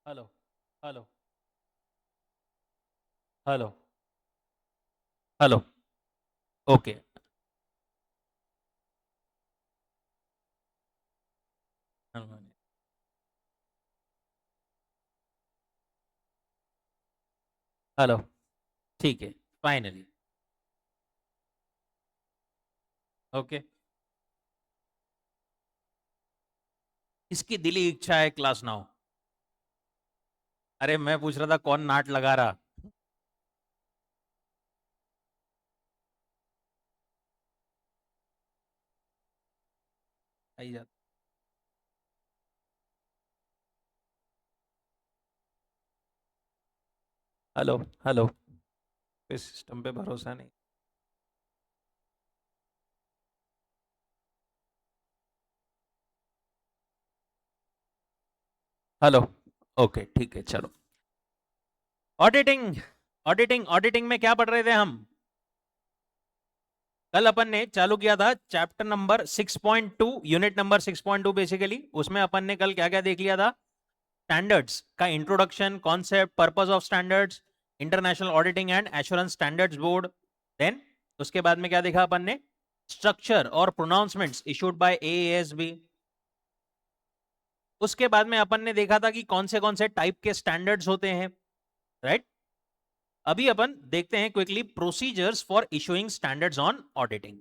Hello hello hello hello. Okay. Hello. ठीक है। Finally. Okay. इसकी दिली इच्छा है क्लास नाउ। अरे मैं पूछ रहा था कौन नाट लगा रहा। आई जाता। Hello hello. इस सिस्टम पे भरोसा नहीं। हेलो। ओके ठीक है चलो। ऑडिटिंग। ऑडिटिंग में क्या पढ़ रहे थे हम? कल अपन ने चालू किया था chapter number 6.2, unit number 6.2। Basically उसमें अपन ने कल क्या क्या देख लिया था? स्टैंडर्ड्स का introduction, concept, purpose of standards, international auditing and assurance standards board. Then उसके बाद में क्या देखा अपन ने? स्ट्रक्चर और प्रोनाउंसमेंट्स इशूड बाय एएसबी। उसके बाद में अपन ने देखा था कि कौन से टाइप के स्टैंडर्ड्स होते हैं। राइट। अभी अपन देखते हैं quickly procedures for issuing standards on auditing.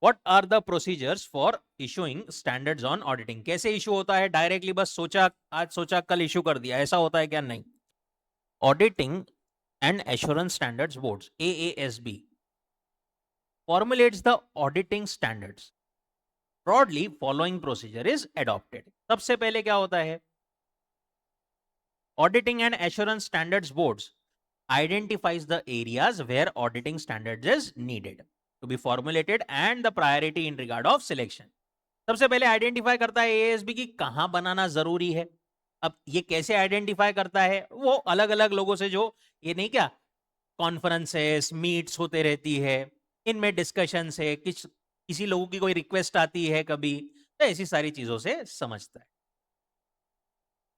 What are the procedures for issuing standards on auditing? कैसे इशू होता है? डायरेक्टली बस सोचा आज सोचा कल इशू कर दिया, ऐसा होता है क्या? नहीं। Auditing and Assurance Standards Boards AASB formulates the auditing standards. Broadly following procedure is adopted. सबसे पहले क्या होता है? Auditing and Assurance Standards Boards identifies the areas where auditing standards is needed to be formulated and the priority in regard of selection. सबसे पहले identify करता है ASB की कहां बनाना जरूरी है। अब ये कैसे आइडेंटिफाई करता है? वो अलग अलग लोगों से जो ये नहीं क्या कॉन्फ्रेंसेस मीट्स होते रहती है, इनमें डिस्कशन है, किसी लोगों की कोई रिक्वेस्ट आती है कभी, तो ऐसी सारी चीजों से समझता है।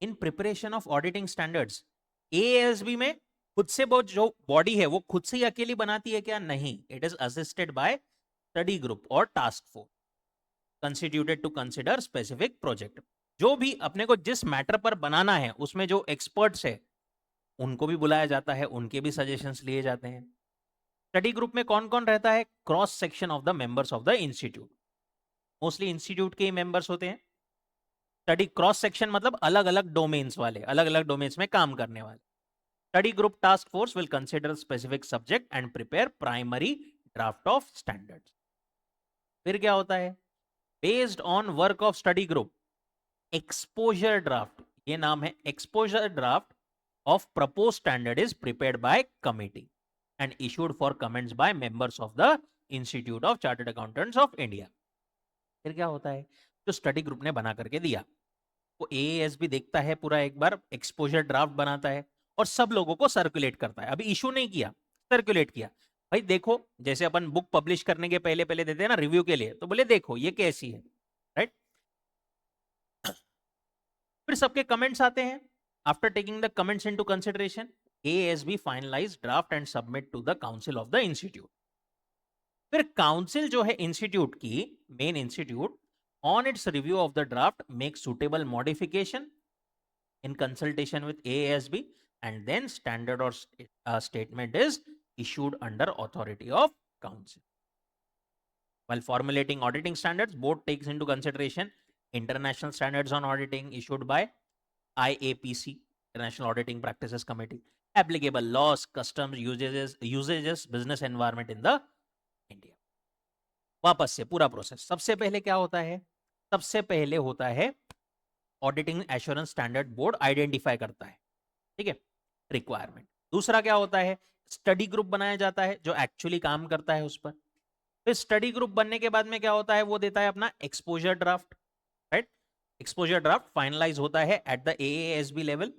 In preparation of auditing standards ASB में खुद से वो जो बॉडी है वो खुद से ही अकेली बनाती है क्या? नहीं। It is assisted by study group और task force constituted to consider specific project. जो भी अपने को जिस मैटर पर बनाना है उसमें जो एक्सपर्ट्स है उनको भी बुलाया जाता है, उनके भी सजेशंस लिए जाते हैं। स्टडी ग्रुप में कौन कौन रहता है? Cross section of the members of the institute. Mostly institute के मेंबर्स होते हैं। स्टडी क्रॉस सेक्शन मतलब अलग अलग डोमेन्स वाले, अलग अलग डोमेन्स में काम करने वाले। Study group task force will consider specific subject and prepare primary draft of standards. फिर क्या होता है? Based on work of study group exposure draft, ये नाम है exposure draft of propose standard is prepared by committee and issued for comments by members of the Institute of Chartered Accountants of India. फिर क्या होता है? जो study group ने बना करके दिया वो एएएस भी देखता है, पूरा एक बार एक्सपोजर ड्राफ्ट बनाता है और सब लोगों को सर्कुलेट करता है। अभी इशू नहीं किया, सर्कुलेट किया। भाई देखो, जैसे अपन बुक पब्लिश करने के पहले पहले देते हैं ना रिव्यू के लिए, तो बोले देखो ये कैसी है। राइट। फिर सबके कमेंट्स आते हैं। After taking the comments into consideration ASB finalise draft and submit to the council of the institute. फिर काउंसिल जो है इंस्टीट्यूट की, main institute, on its review of the draft make suitable modification in consultation with ASB and then standard और statement is issued under authority of council. While formulating auditing standards, board takes into consideration international standards on auditing issued by IAPC, International Auditing Practices Committee, applicable laws, customs, usages, business environment in the India. वापस से पूरा process. सबसे पहले क्या होता है? सबसे पहले होता है auditing assurance standard board identify करता है, ठीक है, रिक्वायरमेंट। दूसरा क्या होता है? स्टडी ग्रुप बनाया जाता है जो एक्चुअली काम करता है उस पर। फिर स्टडी ग्रुप बनने के बाद में क्या होता है? वो देता है अपना exposure draft. Right. Exposure draft finalise होता है एट द एएसबी लेवल।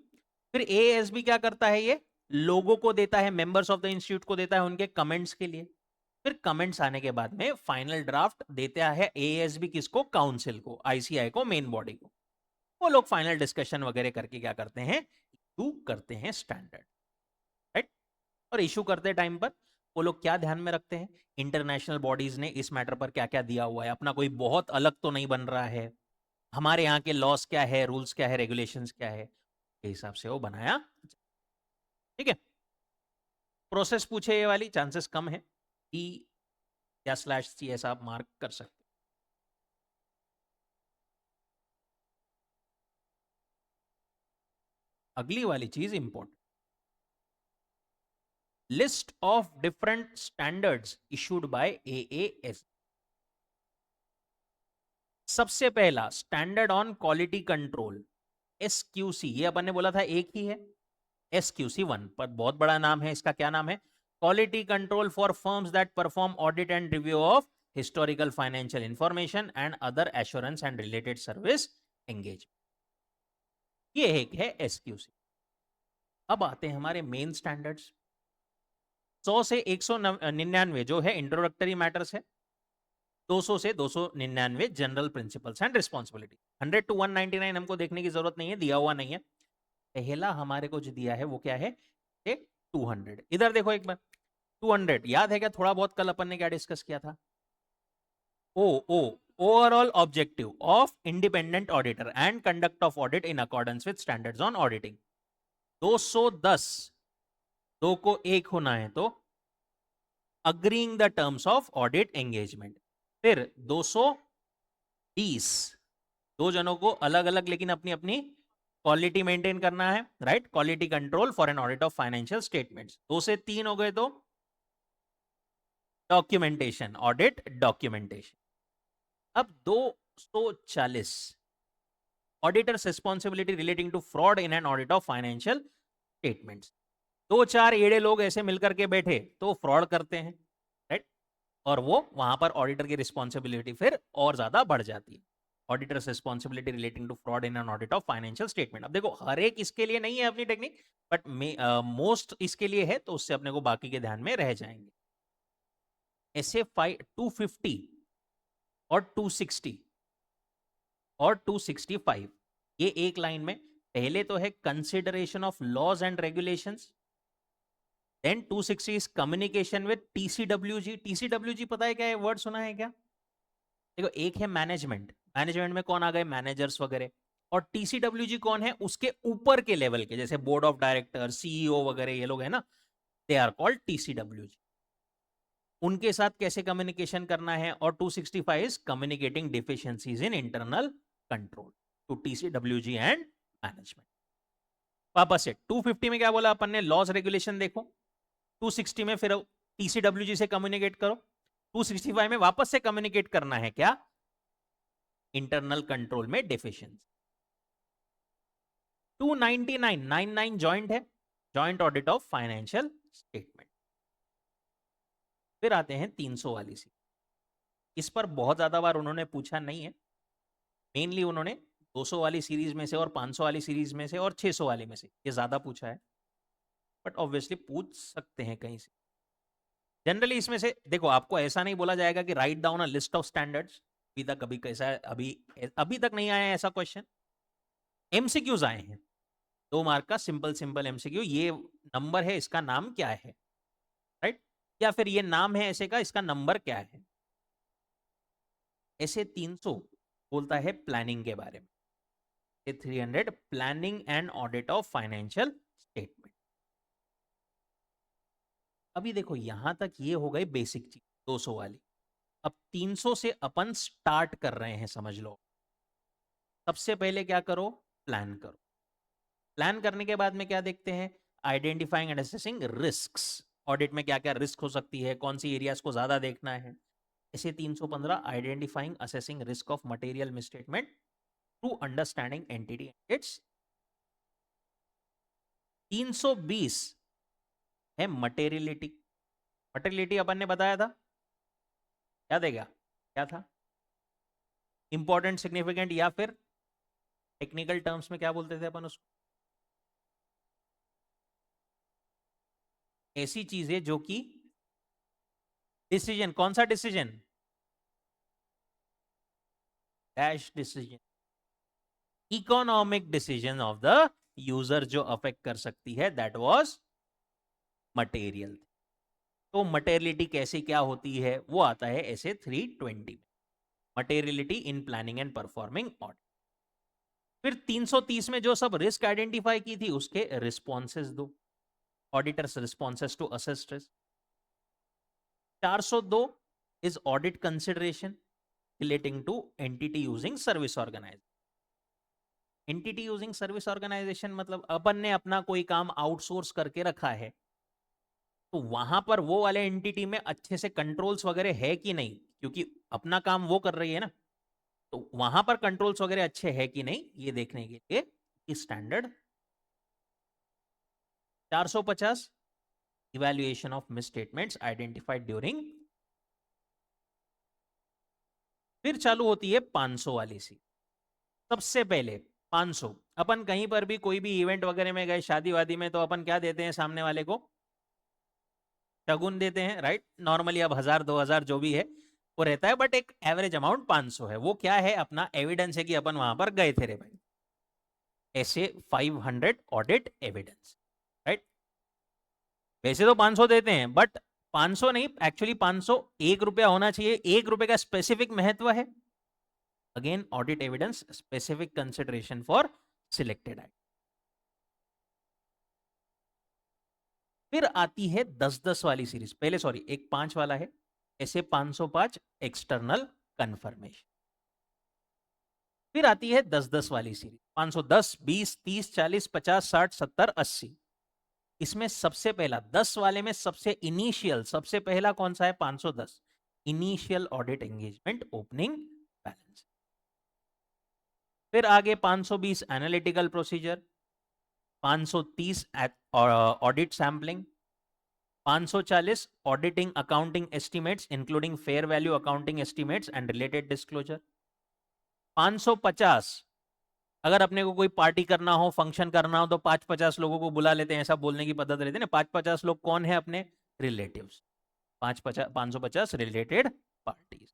फिर एएसबी क्या करता है? ये लोगों को देता है, मेंबर्स ऑफ द इंस्टीट्यूट को देता है उनके कमेंट्स के लिए। फिर कमेंट्स आने के बाद में फाइनल ड्राफ्ट देता है एएसबी किसको? काउंसिल को, आईसीआई को, मेन बॉडी को। वो लोग फाइनल डिस्कशन वगैरह करके क्या करते हैं, इशू करते हैं स्टैंडर्ड, राइट। और इशू करते टाइम पर वो लोग क्या ध्यान में रखते हैं, इंटरनेशनल बॉडीज ने इस मैटर पर क्या क्या दिया हुआ है, अपना कोई बहुत अलग तो नहीं बन रहा है, हमारे यहाँ के लॉस क्या है, रूल्स क्या है, रेगुलेशंस क्या है, के हिसाब से वो बनाया। ठीक है, प्रोसेस पूछे ये वाली चांसेस कम है कि या स्लैश सी ऐसा आप मार्क कर सकते। अगली वाली चीज important, list of different standards issued by AAS. सबसे पहला standard on quality control, SQC, ये अपन ने बोला था एक ही है, एसक्यूसी 1, पर बहुत बड़ा नाम है इसका, क्या नाम है, quality control for firms that perform audit and review of historical financial information and other assurance and related service engage, ये एक है एसक्यूसी। अब आते हैं हमारे मेन स्टैंडर्ड्स। 100 से 199 जो है इंट्रोडक्टरी मैटर्स है, 200 से 299 general principles and responsibility. 100 to 199 हमको देखने की जरूरत नहीं है, दिया हुआ नहीं है। पहला हमारे को जो दिया है वो क्या है, 200। इधर देखो एक बार, 200 याद है क्या, थोड़ा बहुत कल अपन ने क्या डिस्कस किया था, ओ ओ overall objective of independent auditor and conduct of audit in accordance with standards on auditing. 210, दो को एक होना है तो agreeing the terms of audit engagement. फिर 220, दो जनों को अलग अलग लेकिन अपनी अपनी क्वालिटी मेंटेन करना है, right, quality control for an audit of financial statements. 2 से 3 हो गए तो डॉक्यूमेंटेशन, ऑडिट डॉक्यूमेंटेशन। अब 240, auditor's responsibility relating to fraud in an audit of financial statements. दो चार एड़े लोग ऐसे मिलकर के बैठे तो फ्रॉड करते हैं, राइट, और वो वहां पर ऑडिटर की रिस्पॉन्सिबिलिटी फिर और ज्यादा बढ़ जाती है। Auditor's responsibility relating to fraud in an audit of financial statement. अब देखो हर एक इसके लिए नहीं है अपनी टेक्निक, बट मोस्ट इसके लिए है, तो उससे अपने को बाकी के ध्यान में रह जाएंगे। ऐसे 250 और 260 और 265, ये एक लाइन में, पहले तो है consideration of laws and regulations, then 260 is communication with TCWG. TCWG पता है क्या है, वर्ड सुना है क्या? देखो एक है मैनेजमेंट, मैनेजमेंट में कौन आ गए, मैनेजर्स वगैरह, और टीसीडब्ल्यूजी कौन है, उसके ऊपर के लेवल के, जैसे बोर्ड ऑफ डायरेक्टर, सीईओ वगैरह, ये लोग है ना, दे आर कॉल्ड टीसीडब्ल्यूजी। उनके साथ कैसे कम्युनिकेशन करना है, और 265 is communicating deficiencies in internal control to TCWG and management. वापस से 250 में क्या बोला अपन ने, लॉज रेगुलेशन देखो, 260 में फिर टीसीडब्ल्यूजी से कम्युनिकेट करो, 265 में वापस से कम्युनिकेट करना है क्या, इंटरनल कंट्रोल में डेफिशिएंसी। 299 99 जॉइंट है, joint audit of financial statement. फिर आते हैं 300 वाली सी, इस पर बहुत ज्यादा बार उन्होंने पूछा नहीं है, मेनली उन्होंने 200 वाली सीरीज में से और 500 वाली सीरीज में से और 600 वाली में से ये ज्यादा पूछा है, बट ऑब्वियसली पूछ सकते हैं कहीं से। जनरली इसमें से देखो, आपको ऐसा नहीं बोला जाएगा कि write down a list of standards, अभी तक कभी कैसा अभी अभी तक नहीं आया है ऐसा क्वेश्चन। एमसीक्यूज आए हैं, 2 मार्क का सिंपल सिंपल एमसीक्यू, ये नंबर है इसका नाम क्या है, राइट, या फिर ये नाम है ऐसे का इसका नंबर क्या है। ऐसे 300 बोलता है प्लानिंग के बारे में, 300 planning and audit of financial statement. अभी देखो यहां तक ये हो गई बेसिक चीज 200 वाली। अब 300 से अपन स्टार्ट कर रहे हैं, समझ लो। सबसे पहले क्या करो, प्लान करो। प्लान करने के बाद में क्या देखते हैं, identifying and assessing risks, audit में क्या क्या रिस्क हो सकती है, कौन सी एरियाज को ज्यादा देखना है। ऐसे 315 identifying assessing risk of material misstatement through understanding entity it's. 320 है मटेरियलिटी। मटेरियलिटी अपन ने बताया था, क्या देगा, क्या था, इंपॉर्टेंट, सिग्निफिकेंट, या फिर टेक्निकल टर्म्स में क्या बोलते थे अपन उसको, ऐसी चीजें जो कि डिसीजन, कौन सा decision, dash decision, economic decision of the user जो अफेक्ट कर सकती है, दैट वाज मटेरियल। तो मटेरियलिटी कैसे क्या होती है वो आता है ऐसे 320 में, materiality in planning and performing audit. फिर 330 में जो सब रिस्क आइडेंटिफाई की थी उसके रिस्पॉन्सेस दो, auditor's responses to assess risk. 402 is audit consideration relating to entity using service organisation. Entity using service organisation मतलब अपन ने अपना कोई काम आउटसोर्स करके रखा है, तो वहां पर वो वाले एंटिटी में अच्छे से कंट्रोल्स वगैरह है कि नहीं, क्योंकि अपना काम वो कर रही है ना, तो वहां पर कंट्रोल्स वगैरह अच्छे है कि नहीं ये देखने के लिए standard. 450 evaluation of misstatements identified during. फिर चालू होती है 500 वाली सी। सबसे पहले 500, अपन कहीं पर भी कोई भी इवेंट वगैरह में गए, शादी वादी में, तो अपन क्या देते हैं सामने वाले को, शगुन देते हैं, राइट। नॉर्मली अब 1000 2000 जो भी है वो रहता है, बट एक एवरेज अमाउंट 500 है। वो क्या है, अपना एविडेंस है कि अपन वहां पर गए थे रे भाई, ऐसे 500 ऑडिट एविडेंस, राइट। वैसे तो 500 देते हैं, बट 500 नहीं, एक्चुअली 500 1 रुपया होना चाहिए। 1 रुपए का स्पेसिफिक महत्व है। Again audit evidence specific consideration for selected item. फिर आती है 10-10 वाली सीरीज, पहले सॉरी एक 5 वाला है, ऐसे 505 एक्सटर्नल कंफर्मेशन। फिर आती है 10-10 वाली सीरीज, 510 20 30 40 50 60 70 80। इसमें सबसे पहला 10 वाले में सबसे इनिशियल, सबसे पहला कौन सा है, 510 initial audit engagement opening balance. फिर आगे 520 analytical procedure, 530 audit sampling, 540 auditing accounting estimates including fair value accounting estimates and related disclosure. 550 अगर अपने को कोई पार्टी करना हो, फंक्शन करना हो, तो 550 लोगों को बुला लेते हैं, ऐसा बोलने की पद्धत रहती है ना। 550 लोग कौन है, अपने रिलेटिव्स। 550 related parties.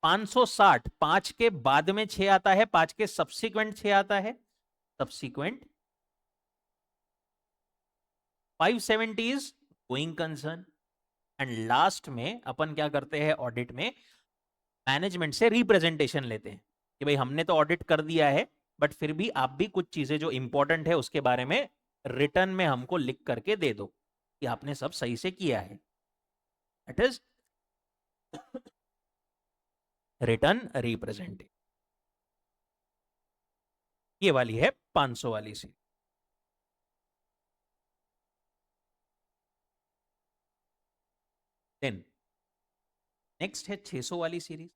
560 5 के बाद में 6 आता है, 5 के सब्सिक्वेंट 6 आता है, subsequent. 570 is going concern. And last में अपन क्या करते हैं ऑडिट में, मैनेजमेंट से रिप्रेजेंटेशन लेते हैं कि भाई हमने तो ऑडिट कर दिया है, बट फिर भी आप भी कुछ चीजें जो इंपॉर्टेंट है उसके बारे में रिटर्न में हमको लिख करके दे दो कि आपने सब सही से किया है। It is written representation. ये वाली है 500 वाली सी। देन नेक्स्ट है 600 वाली सीरीज।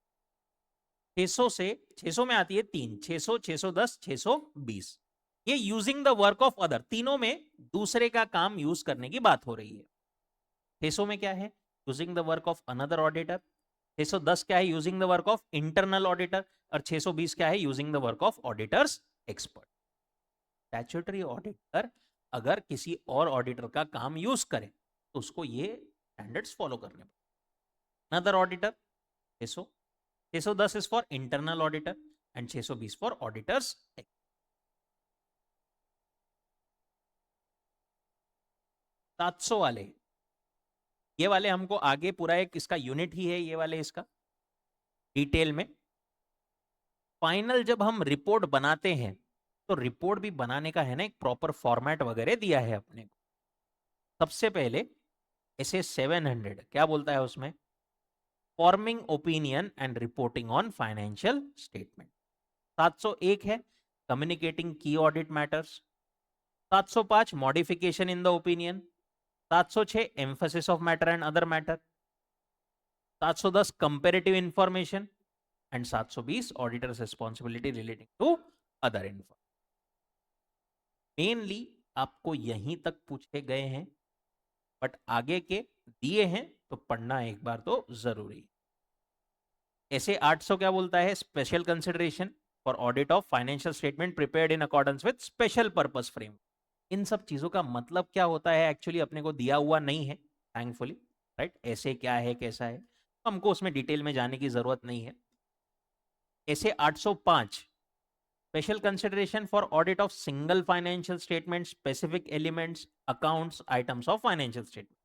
600 से 600 में आती है 3, 600 610 620। ये using the work of other, तीनों में दूसरे का काम यूज करने की बात हो रही है। 600 में क्या है, using the work of another auditor. 610 क्या है, using the work of internal auditor. और 620 क्या है, using the work of auditors expert. Statutory auditor अगर किसी और ऑडिटर का काम यूज करे तो उसको ये स्टैंडर्ड्स फॉलो करने पड़े। Another auditor 600, 610 is for internal auditor and 620 four auditors. 700 वाले, ये वाले हमको आगे पूरा एक इसका यूनिट ही है ये वाले, इसका डिटेल में। फाइनल जब हम रिपोर्ट बनाते हैं तो रिपोर्ट भी बनाने का है ना एक प्रॉपर फॉर्मेट वगैरह दिया है अपने को। सबसे पहले ऐसे 700 क्या बोलता है उसमें, forming opinion and reporting on financial statement. 701 है communicating key audit matters. 705 modification in the opinion. 706 emphasis of matter and other matter. 710 comparative information and 720 auditor's responsibility relating to other information. Mainly आपको यहीं तक पूछे गए हैं, but आगे के दिए हैं तो पढ़ना एक बार तो जरूरी। ऐसे 800 क्या बोलता है, special consideration for audit of financial statement prepared in accordance with special purpose frame. इन सब चीजों का मतलब क्या होता है एक्चुअली अपने को दिया हुआ नहीं है थैंकफुली, राइट। ऐसे क्या है कैसा है हमको उसमें डिटेल में जाने की जरूरत नहीं है। ऐसे 805 Special consideration for audit of single financial statement, specific elements, accounts, items of financial statement.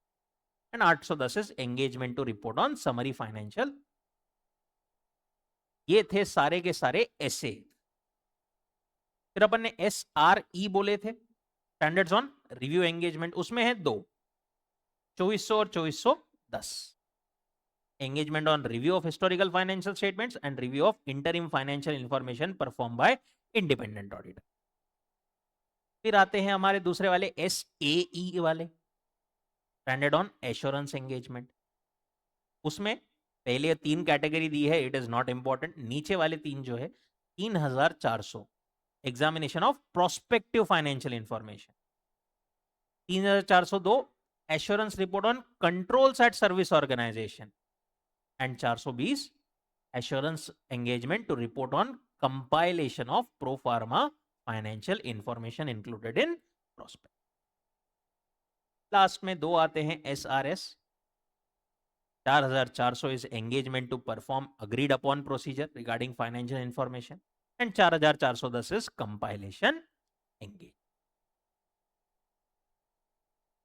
And 810 is engagement to report on summary financial. ये थे सारे के सारे ऐसे। फिर अपन ने SRE बोले थे, स्टैंडर्ड्स ऑन रिव्यू एंगेजमेंट, उसमें है दो, 2400 और 2410। engagement on review of historical financial statements and review of interim financial information performed by independent auditor. फिर आते हैं हमारे दूसरे वाले SAE वाले, स्टैंडर्ड ऑन एश्योरेंस एंगेजमेंट। उसमें पहले 3 कैटेगरी दी है, इट इज नॉट इंपॉर्टेंट। नीचे वाले 3 जो है 3400 examination of prospective financial information, 3402 assurance report on controls at service organisation, and 420 assurance engagement to report on compilation of pro forma financial information included in prospect. Last में दो आते हैं SRS, 4400 is engagement to perform agreed upon procedure regarding financial information, and 4410 is compilation engagement.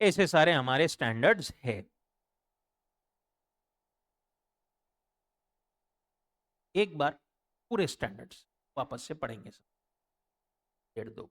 ऐसे सारे हमारे standards है। एक बार पूरे स्टैंडर्ड्स वापस से पढ़ेंगे सब, 1.5-2।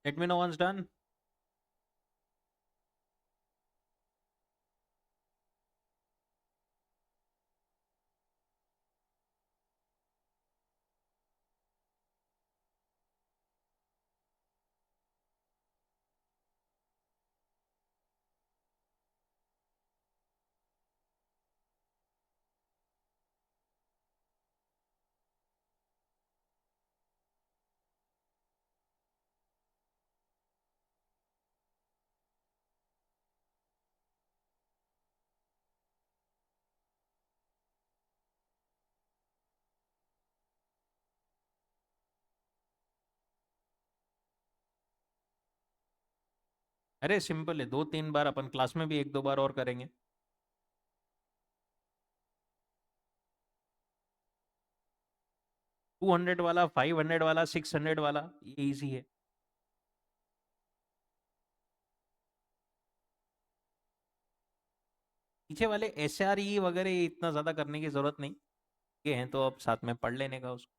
Let me know once done. अरे सिंपल है, 2-3 बार अपन क्लास में भी 1-2 बार और करेंगे. 200 वाला, 500 वाला, 600 वाला, ये इजी है. पीछे वाले एस आर ई वगैरह ये इतना ज्यादा करने की जरूरत नहीं. ये हैं तो अब साथ में पढ़ लेने का उसको.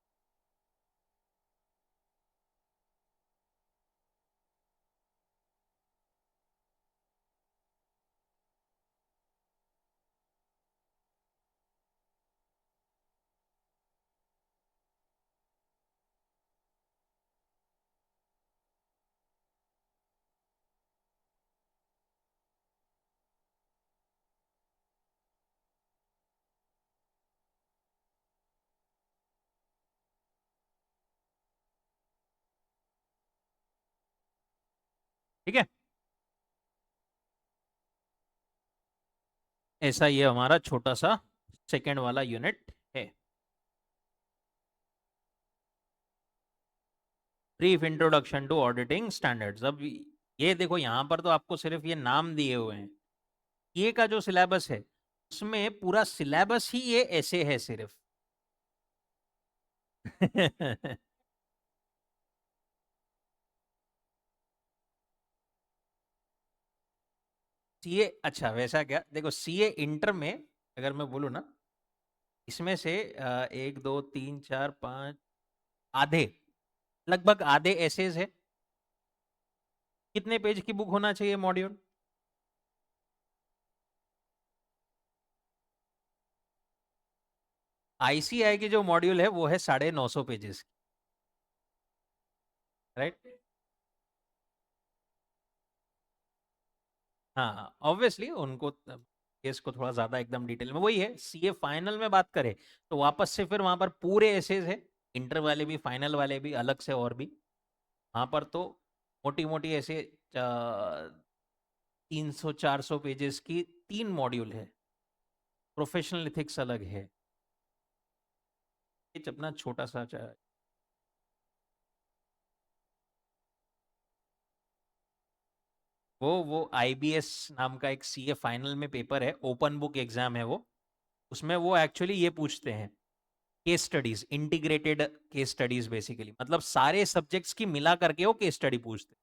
ठीक है. ऐसा ये हमारा छोटा सा सेकेंड वाला यूनिट है. Brief introduction to auditing standards. अब ये देखो यहाँ पर तो आपको सिर्फ ये नाम दिए हुए हैं. ये का जो सिलेबस है उसमें पूरा सिलेबस ही ये ऐसे है सिर्फ. सीए, अच्छा वैसा क्या, देखो सीए इंटर में अगर मैं बोलूँ ना, इसमें से 1 2 3 4 5 आधे, लगभग आधे एसेज है. कितने पेज की बुक होना चाहिए मॉड्यूल? आईसीआई की जो मॉड्यूल है वो है 950 पेजेस की. राइट. हाँ ऑब्वियसली उनको केस को थोड़ा ज्यादा एकदम डिटेल में, वही है सीए फाइनल में बात करें तो वापस से फिर वहां पर पूरे एसेज है. इंटर वाले भी फाइनल वाले भी अलग से और भी. वहां पर तो मोटी मोटी ऐसे 300 400 पेजेस की 3 मॉड्यूल है. प्रोफेशनल इथिक्स अलग है. ये अपना छोटा सा वो आईबीएस नाम का एक सीए फाइनल में पेपर है, ओपन बुक एग्जाम है वो. उसमें वो एक्चुअली ये पूछते हैं case studies, integrated case studies basically, मतलब सारे सब्जेक्ट्स की मिला करके वो केस स्टडी पूछते हैं.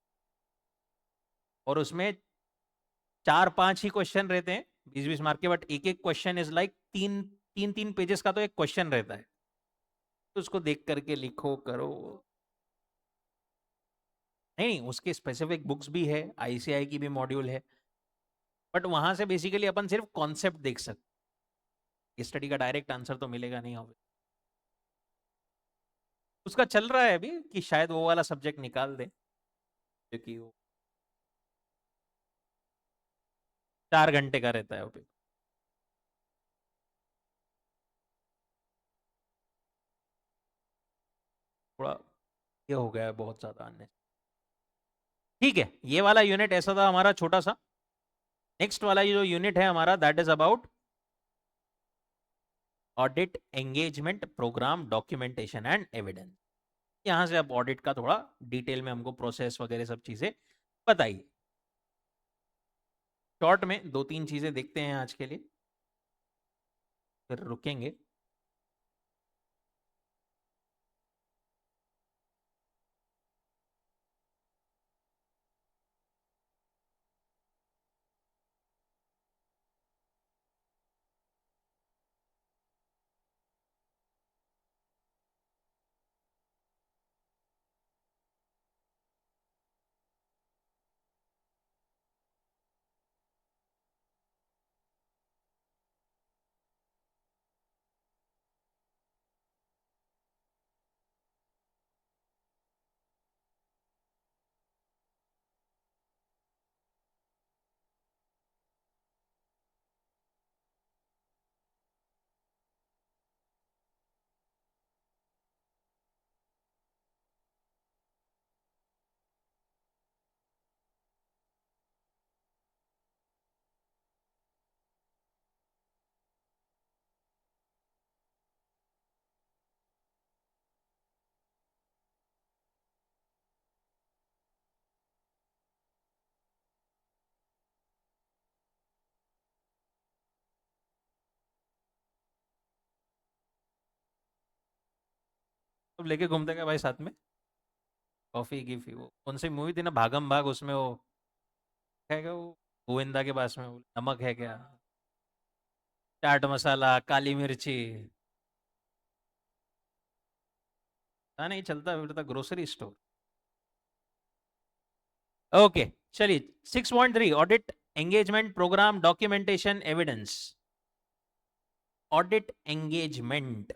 और उसमें 4-5 ही क्वेश्चन रहते हैं, 20-20 मार्क के, बट एक एक क्वेश्चन इज लाइक 3-3 पेजेस का तो एक क्वेश्चन रहता है. तो उसको देख करके लिखो करो. नहीं, उसके स्पेसिफिक बुक्स भी है, आईसीआई की भी मॉड्यूल है. बट वहां से बेसिकली अपन सिर्फ कॉन्सेप्ट देख सकते. केस स्टडी का डायरेक्ट आंसर तो मिलेगा नहीं होगा. उसका चल रहा है अभी कि शायद वो वाला सब्जेक्ट निकाल दे, क्योंकि वो 4 घंटे का रहता है वो पेपर. थोड़ा ये हो गया है बहुत ज्यादा अन्य. ठीक है, ये वाला यूनिट ऐसा था हमारा छोटा सा. नेक्स्ट वाला ये जो यूनिट है हमारा, that is about audit engagement programme documentation and evidence. यहां से अब ऑडिट का थोड़ा डिटेल में हमको प्रोसेस वगैरह सब चीजें बताइए. शॉर्ट में 2-3 चीजें देखते हैं आज के लिए, फिर रुकेंगे. सब लेके घूमते क्या भाई साथ में? कॉफी गिफी, वो कौन सी मूवी थी ना, भागम भाग, उसमें वो है क्या, वो गोविंदा के पास में वो नमक है क्या, चाट मसाला, काली मिर्ची, पता नहीं चलता फिरता ग्रोसरी स्टोर। ओके, चलिए 6.3, audit engagement programme documentation evidence. Audit engagement,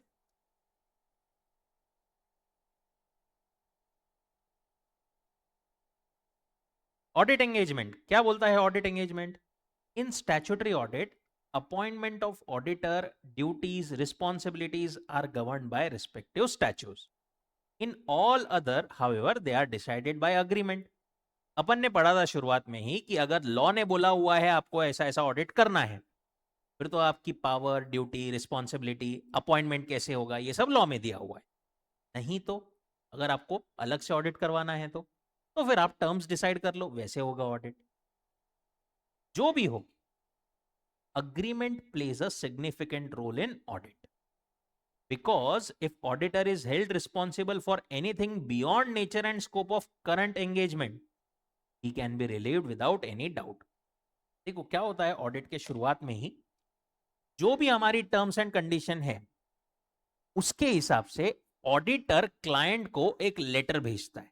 audit engagement क्या बोलता है? Audit engagement, in statutory audit appointment of auditor duties responsibilities are governed by respective statutes. In all other, however, they are decided by agreement. अपन ने पढ़ा था शुरुआत में ही कि अगर लॉ ने बोला हुआ है आपको ऐसा ऐसा ऑडिट करना है, फिर तो आपकी पावर, ड्यूटी, रिस्पॉन्सिबिलिटी, अपॉइंटमेंट कैसे होगा, ये सब लॉ में दिया हुआ है। नहीं तो अगर आपको अलग से ऑडिट करवाना है तो फिर आप टर्म्स डिसाइड कर लो, वैसे होगा ऑडिट। जो भी हो, agreement plays a significant role in audit, because if auditor is held responsible for anything beyond nature and scope of current engagement, he can be relieved without any doubt. देखो क्या होता है, ऑडिट के शुरुआत में ही जो भी हमारी टर्म्स एंड कंडीशन है उसके हिसाब से ऑडिटर क्लाइंट को एक लेटर भेजता है,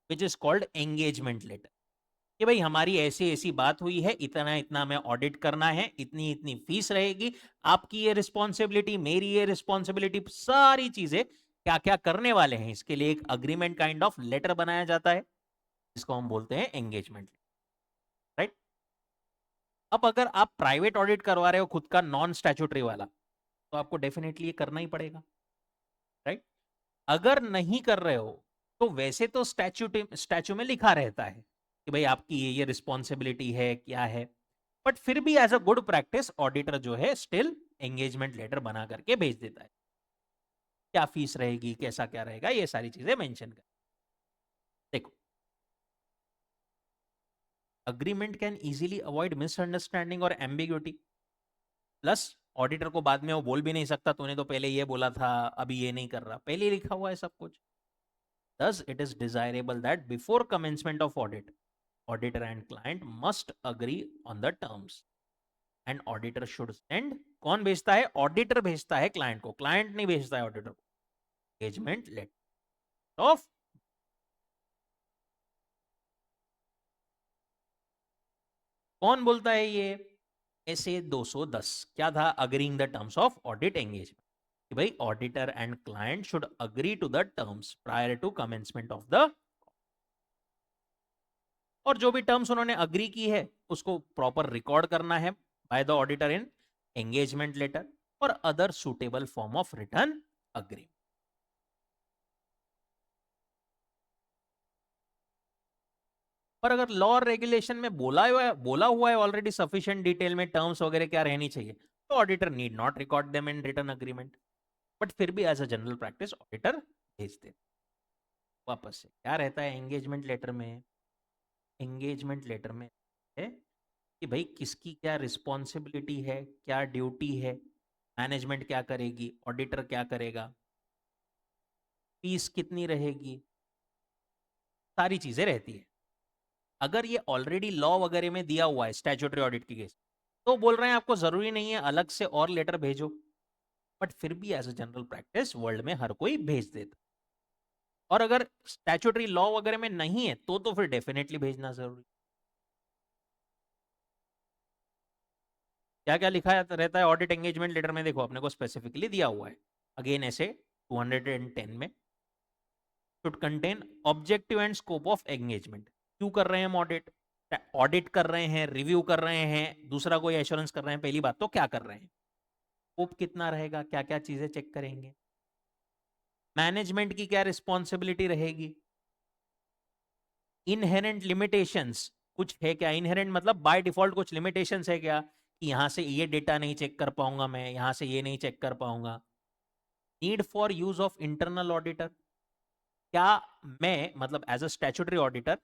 which is called engagement letter, कि भाई हमारी ऐसी ऐसी बात हुई है, इतना इतना में ऑडिट करना है, इतनी इतनी फीस रहेगी, आपकी ये रिस्पॉन्सिबिलिटी, मेरी ये रिस्पॉन्सिबिलिटी, सारी चीजें क्या क्या करने वाले हैं, इसके लिए एक अग्रीमेंट काइंड ऑफ लेटर बनाया जाता है, जिसको हम बोलते हैं एंगेजमेंट, राइट? अब अगर आप प्राइवेट ऑडिट करवा रहे हो खुद का, नॉन स्टैट्यूटरी वाला, तो आपको डेफिनेटली ये करना ही पड़ेगा, राइट? अगर नहीं कर रहे हो तो वैसे तो स्टैच्यू में लिखा रहता है कि भाई आपकी ये रिस्पॉन्सिबिलिटी है, क्या है, बट फिर भी as a good practice auditor जो है स्टिल एंगेजमेंट लेटर बना करके भेज देता है, क्या फीस रहेगी, कैसा क्या रहेगा, ये सारी चीजें मेंशन कर। देखो, agreement can easily avoid misunderstanding और एम्बिग्यूटी, प्लस ऑडिटर को बाद में वो बोल भी नहीं सकता तूने तो पहले ये बोला था, अभी ये नहीं कर रहा, पहले ही लिखा हुआ है सब कुछ। Thus, it is desirable that before commencement of audit, auditor and client must agree on the terms. And auditor should send, कौन भेजता है? ऑडिटर भेजता है क्लाइंट को, क्लाइंट नहीं भेजता है ऑडिटर को, एंगेजमेंट लेटर ऑफ। कौन बोलता है ये? ऐसे 210 क्या था? Agreeing the terms of audit engagement, कि भाई auditor and client should agree to the terms prior to commencement of the, और जो भी टर्म्स उन्होंने अग्री की है उसको प्रॉपर रिकॉर्ड करना है by the auditor in engagement letter और other suitable form of written agreement. पर अगर लॉ और रेगुलेशन में बोला हुआ है ऑलरेडी सफिशिएंट डिटेल में टर्म्स वगैरह क्या रहनी चाहिए, तो auditor need not record them in written agreement, but फिर भी as a general practice auditor भेज दे। वापस से क्या रहता है एंगेजमेंट लेटर में? एंगेजमेंट लेटर में है कि भाई किसकी क्या रिस्पॉन्सिबिलिटी है, क्या ड्यूटी है, मैनेजमेंट क्या करेगी, ऑडिटर क्या करेगा, फीस कितनी रहेगी, सारी चीजें रहती है। अगर ये ऑलरेडी लॉ वगैरह में दिया हुआ है स्टैट्यूटरी ऑडिट की केस, तो बोल रहे हैं आपको जरूरी नहीं है अलग से और लेटर भेजो, बट फिर भी as a general practice world में हर कोई भेज देता। और अगर स्टैट्यूटरी लॉ वगैरह में नहीं है तो फिर डेफिनेटली भेजना जरूरी। क्या क्या लिखा रहता है ऑडिट एंगेजमेंट लेटर में? देखो अपने को स्पेसिफिकली दिया हुआ है, अगेन ऐसे 210 में, should contain objective and scope of engagement. क्यों कर रहे हैं हम ऑडिट? ऑडिट कर रहे हैं, रिव्यू कर रहे हैं, दूसरा कोई एश्योरेंस कर रहे हैं, पहली बात तो क्या कर रहे हैं, स्कोप कितना रहेगा, क्या क्या चीजें चेक करेंगे, मैनेजमेंट की क्या रिस्पॉन्सिबिलिटी रहेगी, इनहेरेंट लिमिटेशंस कुछ है क्या, इनहेरेंट मतलब बाय डिफॉल्ट कुछ लिमिटेशंस है क्या, कि यहां से ये डेटा नहीं चेक कर पाऊंगा मैं, यहां से ये नहीं चेक कर पाऊंगा। Need for use of internal auditor, क्या मैं मतलब as a statutory auditor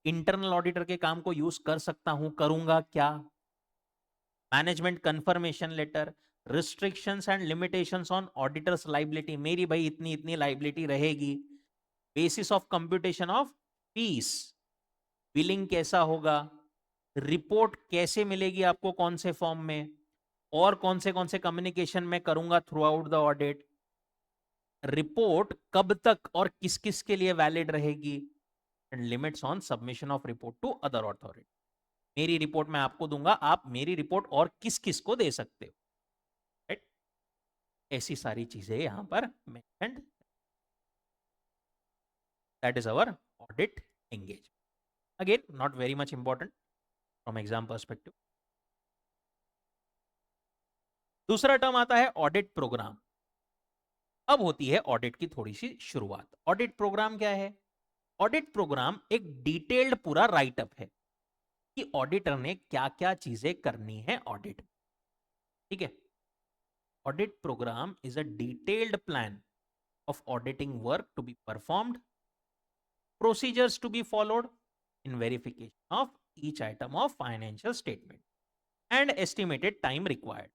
internal auditor के काम को यूज कर सकता हूं, करूंगा क्या? Management confirmation letter, restrictions and limitations on auditor's liability, मेरी भाई इतनी इतनी लाइबिलिटी रहेगी, basis of computation of fees, billing कैसा होगा, रिपोर्ट कैसे मिलेगी आपको कौन से फॉर्म में, और कौन से कम्युनिकेशन में करूंगा throughout the audit, report कब तक और किस किस के लिए वैलिड रहेगी, and limits on submission of report to other authority, मेरी रिपोर्ट मैं आपको दूंगा, आप मेरी रिपोर्ट और किस किस को दे सकते हो, राइट? ऐसी सारी चीजें यहां पर mentioned, that is our audit engage, again not very much important from exam perspective. दूसरा टर्म आता है ऑडिट प्रोग्राम। अब होती है ऑडिट की थोड़ी सी शुरुआत। ऑडिट प्रोग्राम क्या है? ऑडिट प्रोग्राम एक डिटेल्ड पूरा राइटअप है कि ऑडिटर ने क्या क्या चीजें करनी है ऑडिट, ठीक है? Audit programme is a detailed plan of auditing work to be performed, procedures to be followed in verification of each item of financial statement and estimated time required.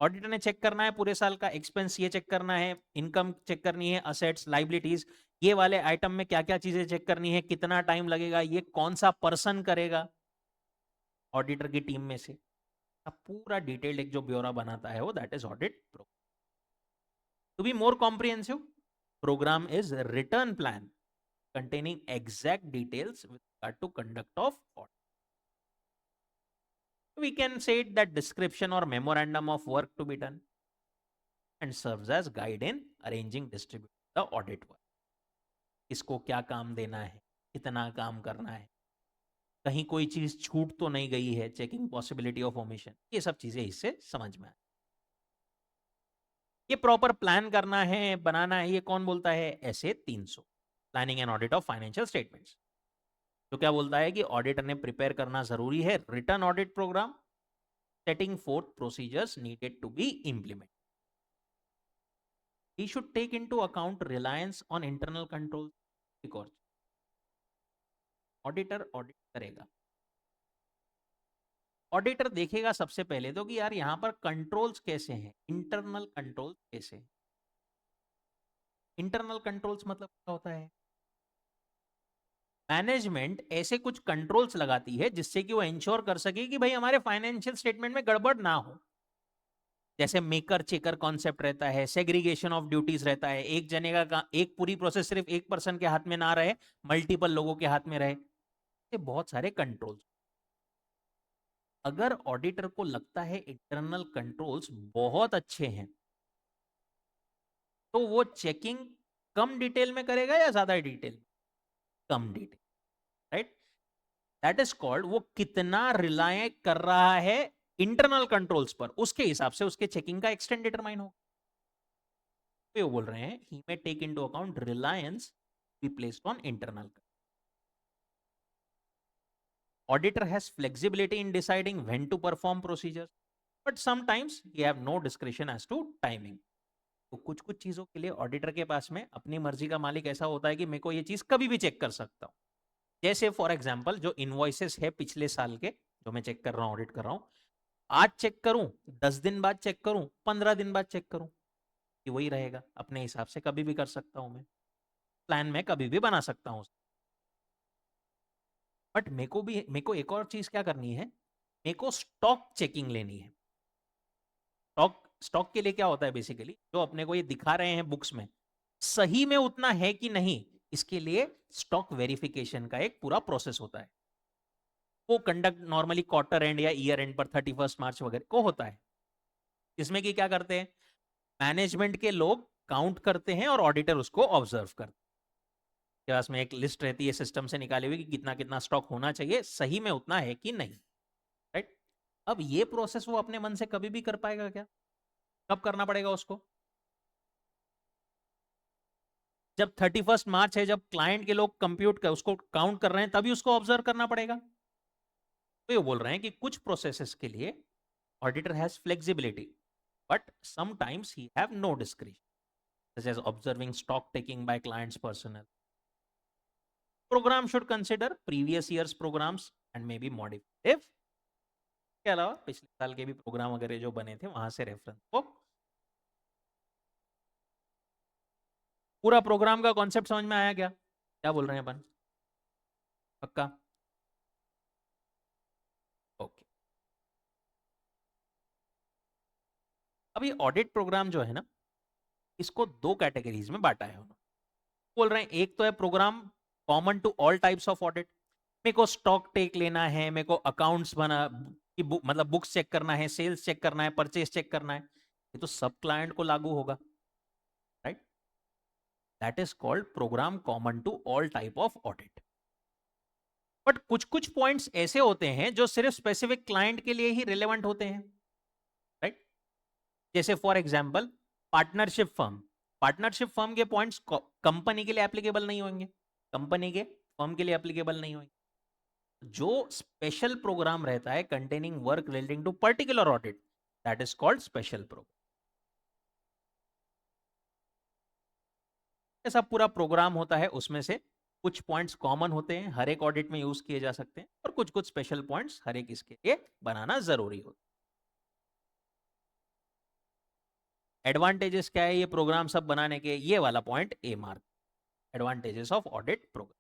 Auditor ने check करना है पूरे साल का expense, ये check करना है, income check करनी है, असेट्स लाइबिलिटीज, ये वाले आइटम में क्या क्या चीजें चेक करनी है, कितना टाइम लगेगा, ये कौन सा पर्सन करेगा ऑडिटर की टीम में से, अब पूरा डिटेल्ड एक जो ब्यौरा बनाता है वो, that is audit programme. To be more comprehensive, programme is written plan containing exact details with regard to conduct of audit. We can say it that description or memorandum of work to be done and serves as guide in arranging distribute the audit work. इसको क्या काम देना है, कितना काम करना है, कहीं कोई चीज छूट तो नहीं गई है, चेकिंग पॉसिबिलिटी ऑफ ओमिशन, ये सब चीजें इससे समझ में आए। ये प्रॉपर प्लान करना है, बनाना है, ये कौन बोलता है? ऐसे 300, planning and audit of financial statements. तो क्या बोलता है कि ऑडिटर ने प्रिपेयर करना जरूरी है written audit programme, setting forth procedures needed to be implemented. He should take into account reliance on internal controls because auditor audit करेगा, ऑडिटर देखेगा सबसे पहले तो कि यार यहां पर कंट्रोल्स कैसे हैं, इंटरनल कंट्रोल्स कैसे हैं। इंटरनल कंट्रोल्स मतलब क्या होता है? मैनेजमेंट ऐसे कुछ कंट्रोल्स लगाती है जिससे कि वो इंश्योर कर सके कि भाई हमारे फाइनेंशियल स्टेटमेंट में गड़बड़ ना हो। जैसे मेकर चेकर कॉन्सेप्ट रहता है, सेग्रीगेशन ऑफ ड्यूटीज रहता है, एक जने का एक पूरी प्रोसेस सिर्फ एक पर्सन के हाथ में ना रहे, मल्टीपल लोगों के हाथ में रहे, ये बहुत सारे कंट्रोल्स। अगर ऑडिटर को लगता है इंटरनल कंट्रोल्स बहुत अच्छे हैं तो वो चेकिंग कम डिटेल में करेगा या ज्यादा detail? Come detail, right? That is called, वो कितना रिलाय कर रहा है इंटरनल कंट्रोल्स पर, उसके हिसाब से उसके चेकिंग का एक्सटेंड डिटरमाइन होगा। तो वो बोल रहे हैं he may take into account reliance be placed on internal. Auditor has flexibility in deciding when to perform procedures, but sometimes he have no discretion as to timing. तो कुछ कुछ चीजों के लिए ऑडिटर के पास में अपनी मर्जी का मालिक ऐसा होता है कि मेरे को ये चीज कभी भी चेक कर सकता हूं। जैसे फॉर एग्जांपल जो इनवॉइसेस है पिछले साल के, जो मैं चेक कर रहा हूं, ऑडिट कर रहा हूं, आज चेक करूं, 10 दिन बाद चेक करूं, 15 दिन बाद चेक करूं, कि वही रहेगा, अपने हिसाब से कभी भी कर सकता हूं मैं, प्लान में कभी भी बना सकता हूं। बट मेरे को एक और चीज क्या करनी है, मेरे को स्टॉक चेकिंग लेनी है। स्टॉक के लिए क्या होता है बेसिकली, जो अपने को ये दिखा रहे हैं बुक्स में, सही में उतना है कि नहीं, इसके लिए स्टॉक वेरिफिकेशन का एक पूरा प्रोसेस होता है। वो कंडक्ट नॉर्मली क्वार्टर एंड या ईयर एंड पर 31 मार्च वगैरह को होता है। इसमें कि क्या करते हैं, मैनेजमेंट के लोग काउंट करते हैं और ऑडिटर उसको ऑब्जर्व करते हैं। पास में एक लिस्ट रहती है सिस्टम से निकाले हुए कि कितना कितना स्टॉक होना चाहिए, सही में उतना है कि नहीं, राइट? अब ये प्रोसेस वो अपने मन से कभी भी कर पाएगा क्या? कब करना पड़ेगा उसको? जब 31 मार्च है, जब क्लाइंट के लोग कंप्यूट कर उसको काउंट कर रहे हैं, तभी उसको ऑब्जर्व करना पड़ेगा। तो ये बोल रहे हैं कि कुछ प्रोसेसेस के लिए auditor has flexibility, but sometimes he have no description, such as observing stock taking by clients personnel. Program should consider previous year's programs and maybe modify if के अलावा पिछले साल के भी प्रोग्राम वगैरह जो बने थे वहां से रेफरेंस को। पूरा प्रोग्राम का कॉन्सेप्ट समझ में आया क्या बोल रहे हैं अपन? पक्का? ओके। अभी ऑडिट प्रोग्राम जो है ना, इसको दो कैटेगरीज में बांटा है उन्होंने। बोल रहे हैं एक तो है programme common to all types of audit. मेरे को स्टॉक टेक लेना है, मेरे को अकाउंट्स बना कि मतलब बुक्स चेक करना है, सेल्स चेक करना है, परचेस चेक करना है, ये तो सब क्लाइंट को लागू होगा, right? That is called programme common to all type of audit. But कुछ कुछ पॉइंट्स ऐसे होते हैं जो सिर्फ स्पेसिफिक क्लाइंट के लिए ही रिलेवेंट होते हैं, राइट? जैसे for example partnership firm. Partnership firm के पॉइंट्स कंपनी के लिए एप्लीकेबल नहीं होंगे, कंपनी के फर्म के लिए एप्लीकेबल नहीं होंगे। जो स्पेशल प्रोग्राम रहता है containing work relating to particular audit, that is called special programme. ऐसा पूरा प्रोग्राम होता है, उसमें से कुछ पॉइंट्स कॉमन होते हैं, हर एक ऑडिट में यूज किए जा सकते हैं, और कुछ कुछ स्पेशल पॉइंट्स हर एक इसके लिए बनाना जरूरी होता है। एडवांटेजेस क्या है ये प्रोग्राम सब बनाने के? ये वाला point A mark, advantages of audit program.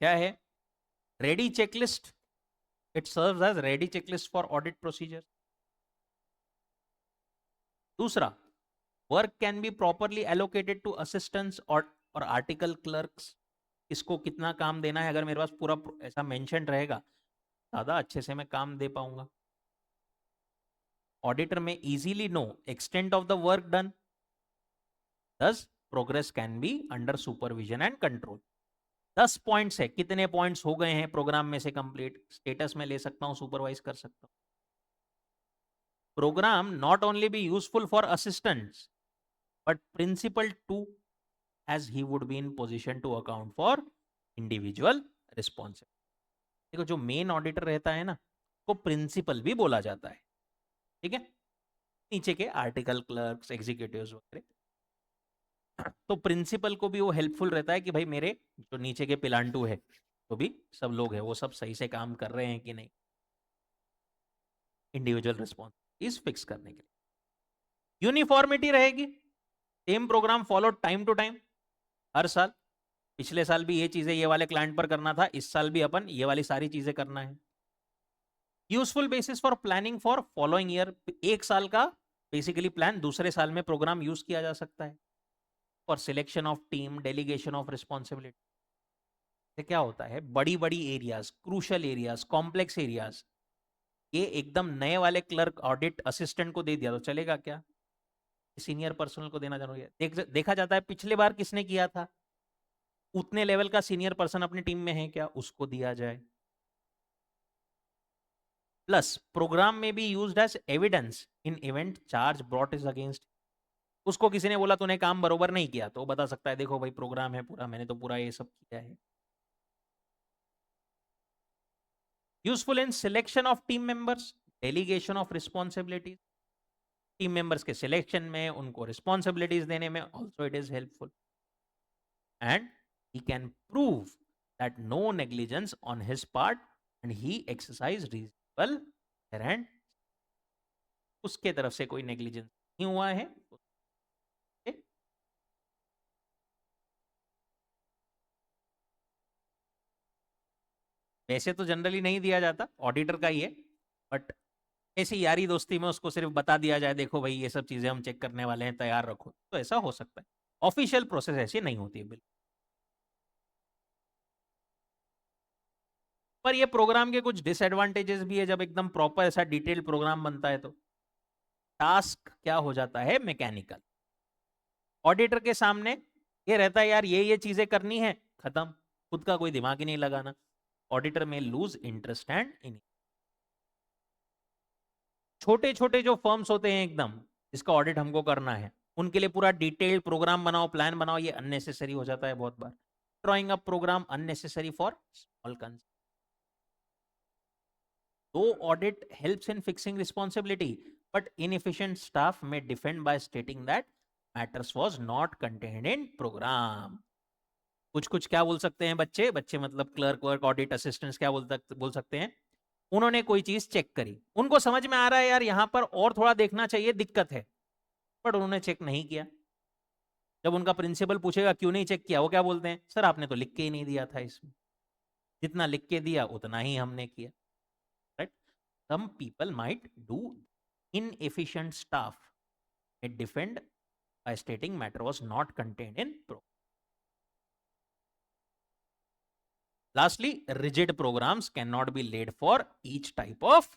क्या है? Ready checklist, it serves as ready checklist for audit procedure. दूसरा, work can be properly allocated to assistants और आर्टिकल क्लर्क्स। इसको कितना काम देना है अगर मेरे पास पूरा ऐसा मेंशन रहेगा, ज्यादा अच्छे से मैं काम दे पाऊंगा। Auditor may easily know extent of the work done, thus progress can be under supervision and control. 10 points है, कितने पॉइंट्स हो गए हैं प्रोग्राम में से कंप्लीट, स्टेटस में ले सकता हूं, सुपरवाइज कर सकता हूं। Programme not only be useful for assistants but principal too, as he would be in position to account for individual responsibility। देखो जो मेन ऑडिटर रहता है ना, को प्रिंसिपल भी बोला जाता है, ठीक है? नीचे के आर्टिकल क्लर्क्स, एग्जीक्यूटिव्स वगैरह, तो प्रिंसिपल को भी वो हेल्पफुल रहता है कि भाई मेरे जो नीचे के पिलांटू है, तो भी सब लोग हैं वो सब सही से काम कर रहे हैं कि नहीं, इंडिविजुअल रिस्पॉन्सिबिलिटीज फिक्स करने के लिए। यूनिफॉर्मिटी रहेगी, same program follow time to time, हर साल। पिछले साल भी ये चीजें ये वाले क्लाइंट पर करना था, इस साल भी अपन ये वाली सारी चीजें करना है। Useful basis for planning for following year, एक साल का बेसिकली प्लान दूसरे साल में प्रोग्राम यूज किया जा सकता है। For selection of team, delegation of responsibility. क्या होता है, बड़ी बड़ी areas, crucial areas, complex areas, ये एकदम नए वाले क्लर्क ऑडिट असिस्टेंट को दे दिया तो चलेगा क्या? सीनियर पर्सनल को देना जरूरी है। देखा जाता है पिछले बार किसने किया था, उतने लेवल का सीनियर पर्सन अपनी टीम में है क्या, उसको दिया जाए। प्लस प्रोग्राम में be used as evidence in event charge brought is against. उसको किसी ने बोला तूने काम बरोबर नहीं किया, तो बता सकता है देखो भाई प्रोग्राम है पूरा, मैंने तो पूरा ये सब किया है। Useful in selection of team members, delegation of responsibilities. Team members के सिलेक्शन में, उनको रिस्पॉन्सिबिलिटीज देने में also it is helpful. And he can prove that no negligence on his part and he exercise reasonable and उसके तरफ से कोई negligence नहीं हुआ है। वैसे तो जनरली नहीं दिया जाता, ऑडिटर का ही है, बट ऐसी यारी दोस्ती में उसको सिर्फ बता दिया जाए देखो भाई ये सब चीजें हम चेक करने वाले हैं, तैयार रखो, तो ऐसा हो सकता है। ऑफिशियल प्रोसेस ऐसी नहीं होती है बिल्कुल। पर ये प्रोग्राम के कुछ डिसएडवांटेजेस भी है, जब एकदम प्रॉपर ऐसा डिटेल्ड प्रोग्राम बनता है तो टास्क क्या हो जाता है, मैकेनिकल। ऑडिटर के सामने ये रहता है यार ये चीजें करनी है, खत्म, खुद का कोई दिमाग ही नहीं लगाना। ऑडिटर में लूज इंटरेस्ट एंड इन। छोटे छोटे जो फर्म्स होते हैं एकदम, जिसका ऑडिट हमको करना है, उनके लिए पूरा डिटेल्ड प्रोग्राम बनाओ, प्लान बनाओ, ये अननेसेसरी हो जाता है बहुत बार। Drawing up program unnecessary for small concern. Though audit helps in fixing responsibility, but inefficient staff may defend by stating that matters was not contained in program. कुछ कुछ क्या बोल सकते हैं बच्चे, बच्चे मतलब क्लर्क वर्क ऑडिट असिस्टेंट्स क्या बोल सकते हैं, उन्होंने कोई चीज चेक करी, उनको समझ में आ रहा है यार यहां पर और थोड़ा देखना चाहिए, दिक्कत है, बट उन्होंने चेक नहीं किया। जब उनका प्रिंसिपल पूछेगा क्यों नहीं चेक किया, वो क्या बोलते हैं, सर आपने तो लिख के ही नहीं दिया था, इसमें जितना लिख के दिया उतना ही हमने किया, right. Some people might do inefficient staff may defend by stating matter was not contained in program. Lastly, rigid programs cannot be laid for each type of,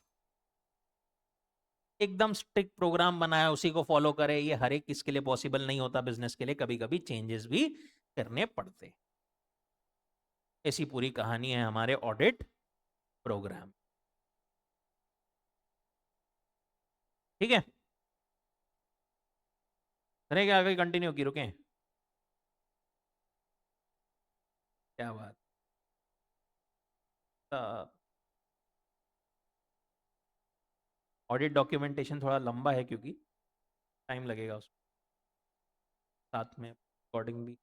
एकदम स्ट्रिक्ट प्रोग्राम बनाया उसी को फॉलो करे, ये हर एक किसके लिए पॉसिबल नहीं होता, बिजनेस के लिए कभी कभी चेंजेस भी करने पड़ते। ऐसी पूरी कहानी है हमारे ऑडिट प्रोग्राम। ठीक है, करेंगे आगे कंटिन्यू की, रुकें, क्या बात। ऑडिट डॉक्यूमेंटेशन थोड़ा लंबा है क्योंकि टाइम लगेगा उसमें, साथ में रिकॉर्डिंग भी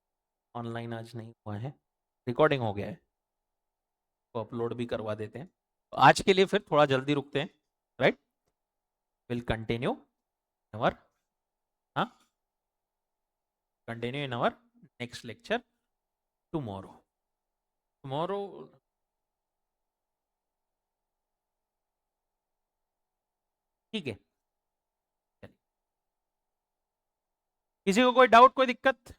ऑनलाइन आज नहीं हुआ है, रिकॉर्डिंग हो गया है तो अपलोड भी करवा देते हैं। तो आज के लिए फिर थोड़ा जल्दी रुकते हैं, राइट, विल कंटिन्यू अवर, हाँ, continue in our next lecture tomorrow. Tomorrow ठीक है, किसी को कोई डाउट, कोई दिक्कत?